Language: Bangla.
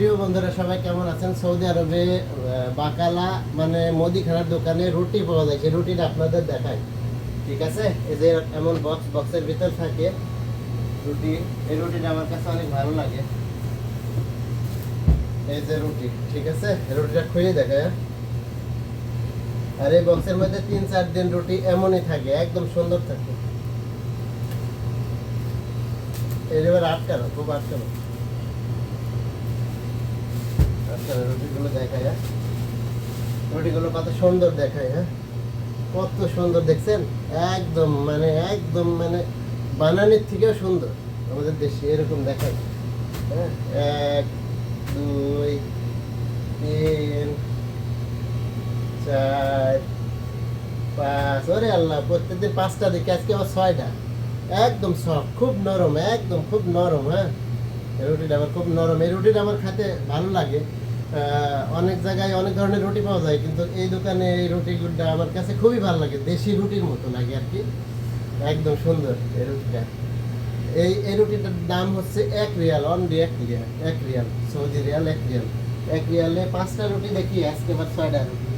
প্রিয় বন্ধুরা সবাই কেমন আছেন? সৌদি আরবে বাকালা মানে মুদিখানার দোকানে রুটি পাওয়া যায়, সেই রুটিটা আপনাদের দেখাই। ঠিক আছে, এই যে এমন বক্সের ভিতর থাকে রুটি। এই রুটিটা আমার কাছে অনেক ভালো লাগে। এই যে রুটি, ঠিক আছে, রুটিটা খুলে দেখায়। আর এই বক্সের মধ্যে 3-4 দিন রুটি এমনই থাকে, একদম সুন্দর থাকে। এবার আটকানো, খুব আটকানো। রুটিগুলো দেখায়, রুটিগুলো কত সুন্দর দেখায়। হ্যাঁ, কত সুন্দর দেখছেন, একদম মানে বানানির থেকেও সুন্দর আমাদের দেশে এরকম দেখায়। হ্যাঁ, 1 2 3 4 5, ওরে আল্লাহ, প্রত্যেকদিন 5টা দেখি, আজকে আবার 6টা। একদম সফট, খুব নরম, একদম খুব নরম। হ্যাঁ, এই রুটিটা আমার খুব নরম, এই রুটিটা আমার খেতে ভালো লাগে। অনেক জায়গায় অনেক ধরনের রুটি পাওয়া যায়, কিন্তু এই দোকানে এই রুটিগুলো আমার কাছে খুবই ভালো লাগে, দেশি রুটির মতো লাগে আর কি। একদম সুন্দর এই রুটিটা। এই রুটিটার দাম হচ্ছে 1 Real, only 1 Real, 1 Real, Saudi Real 1 Real. 1 রিয়ালে 5টা রুটি দেখি, আজকে আবার 6টা রুটি।